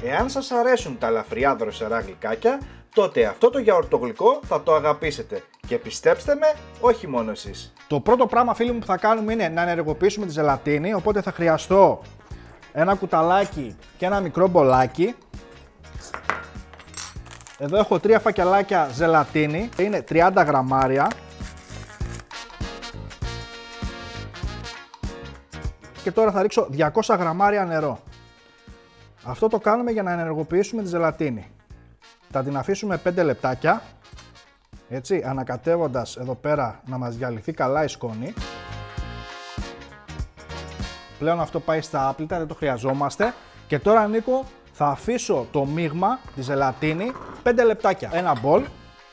Εάν σας αρέσουν τα ελαφριά δροσερά γλυκάκια, τότε αυτό το γιαουρτογλυκό θα το αγαπήσετε. Και πιστέψτε με, όχι μόνο εσείς. Το πρώτο πράγμα, φίλοι μου, που θα κάνουμε είναι να ενεργοποιήσουμε τη ζελατίνη, οπότε θα χρειαστώ ένα κουταλάκι και ένα μικρό μπολάκι. Εδώ έχω 3 φακελάκια ζελατίνη, είναι 30 γραμμάρια. Και τώρα θα ρίξω 200 γραμμάρια νερό. Αυτό το κάνουμε για να ενεργοποιήσουμε τη ζελατίνη. Θα την αφήσουμε 5 λεπτάκια, έτσι, ανακατεύοντας εδώ πέρα να μας διαλυθεί καλά η σκόνη. Πλέον αυτό πάει στα άπλυτα, δεν το χρειαζόμαστε. Και τώρα, Νίκο, θα αφήσω το μείγμα, τη ζελατίνη, 5 λεπτάκια. Ένα μπολ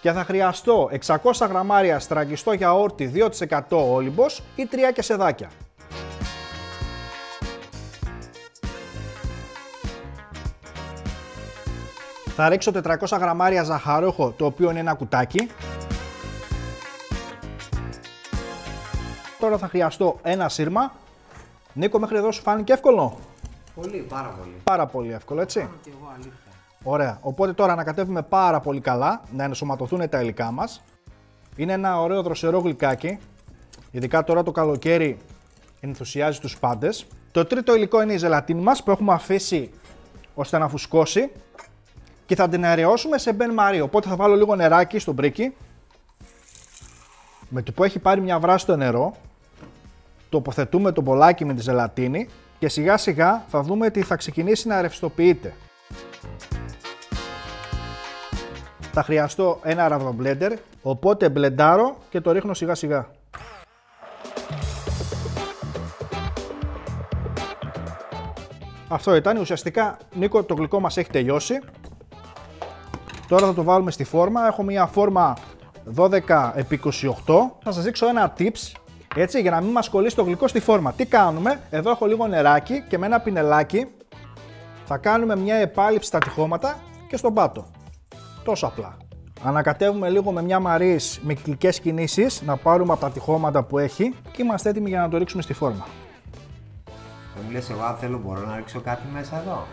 και θα χρειαστώ 600 γραμμάρια στραγγιστό γιαούρτι 2% όλυμπος ή 3 κεσεδάκια. Θα ρίξω 400 γραμμάρια ζαχαρόχο, το οποίο είναι ένα κουτάκι. Τώρα θα χρειαστώ ένα σύρμα. Νίκο, μέχρι εδώ σου φάνηκε εύκολο? Πολύ, πάρα πολύ. Πάρα πολύ εύκολο, έτσι. Κάνω και εγώ, αλήθεια. Ωραία. Οπότε τώρα ανακατεύουμε πάρα πολύ καλά, να ενσωματωθούν τα υλικά μας. Είναι ένα ωραίο δροσερό γλυκάκι. Ειδικά τώρα το καλοκαίρι ενθουσιάζει τους πάντες. Το τρίτο υλικό είναι η ζελατίνη μας που έχουμε αφήσει ώστε να φουσκώσει. Και θα την αεραιώσουμε σε μπεν μαρί. Οπότε θα βάλω λίγο νεράκι στο μπρίκι. Με το που έχει πάρει μια βράση το νερό, τοποθετούμε το μπολάκι με τη ζελατίνη και σιγά σιγά θα δούμε ότι θα ξεκινήσει να ρευστοποιείται. Θα χρειαστώ ένα ραβδομπλέντερ, οπότε μπλεντάρω και το ρίχνω σιγά σιγά. Αυτό ήταν. Ουσιαστικά, Νίκο, το γλυκό μας έχει τελειώσει. Τώρα θα το βάλουμε στη φόρμα. Έχω μια φόρμα 12x28. Θα σας δείξω ένα tips, έτσι, για να μην μας κολλήσει το γλυκό στη φόρμα. Τι κάνουμε? Εδώ έχω λίγο νεράκι και με ένα πινελάκι θα κάνουμε μια επάλυψη στα τυχώματα και στον πάτο. Τόσο απλά. Ανακατεύουμε λίγο με μια μαρίς με κυκλικές κινήσεις, να πάρουμε από τα τυχώματα που έχει και είμαστε έτοιμοι για να το ρίξουμε στη φόρμα. Δεν μου λες, εγώ αν θέλω μπορώ να ρίξω κάτι μέσα εδώ?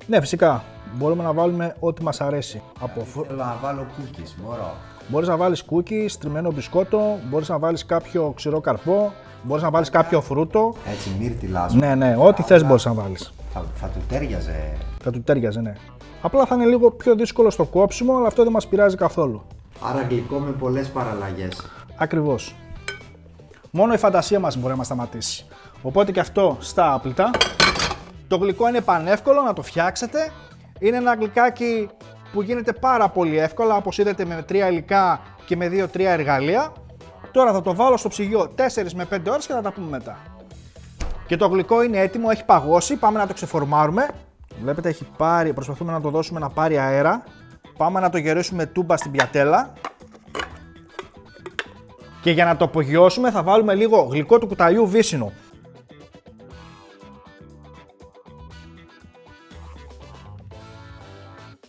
Ναι, φυσικά. Μπορούμε να βάλουμε ό,τι μας αρέσει. Θέλω να βάλω cookies, μπορώ. Μπορείς να βάλεις cookies, τριμμένο μπισκότο, μπορείς να βάλεις κάποιο ξηρό καρπό, μπορείς να βάλεις κάποιο φρούτο. Έτσι, μύρτιλα. Ναι, ό,τι θες μπορείς να βάλεις. Θα του τέριαζε. Θα του τέριαζε, ναι. Απλά θα είναι λίγο πιο δύσκολο στο κόψιμο, αλλά αυτό δεν μας πειράζει καθόλου. Άρα γλυκό με πολλές παραλλαγές. Ακριβώς. Μόνο η φαντασία μας μπορεί να μας σταματήσει. Οπότε και αυτό στα άπλυτα. Το γλυκό είναι πανεύκολο να το φτιάξετε. Είναι ένα γλυκάκι που γίνεται πάρα πολύ εύκολα, όπως είδατε, με 3 υλικά και με 2-3 εργαλεία. Τώρα θα το βάλω στο ψυγείο 4 με 5 ώρες και θα τα πούμε μετά. Και το γλυκό είναι έτοιμο, έχει παγώσει, πάμε να το ξεφορμάρουμε. Βλέπετε, έχει πάρει, προσπαθούμε να το δώσουμε να πάρει αέρα. Πάμε να το γερίσουμε τούμπα στην πιατέλα. Και για να το απογειώσουμε θα βάλουμε λίγο γλυκό του κουταλιού βύσσινο.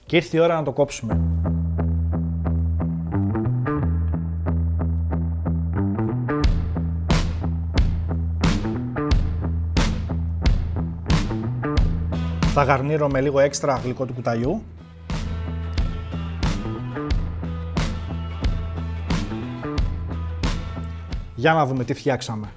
Και ήρθε η ώρα να το κόψουμε. Θα γαρνίρω με λίγο έξτρα γλυκό του κουταλιού. Για να δούμε τι φτιάξαμε.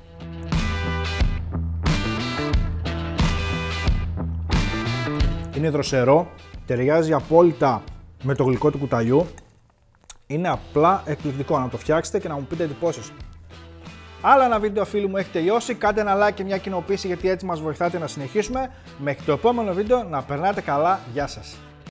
Είναι δροσερό, ταιριάζει απόλυτα με το γλυκό του κουταλιού. Είναι απλά εκπληκτικό, να το φτιάξετε και να μου πείτε εντυπώσεις. Άλλο ένα βίντεο, φίλοι μου, έχει τελειώσει. Κάντε ένα like και μια κοινοποίηση, γιατί έτσι μας βοηθάτε να συνεχίσουμε. Μέχρι το επόμενο βίντεο, να περνάτε καλά. Γεια σας.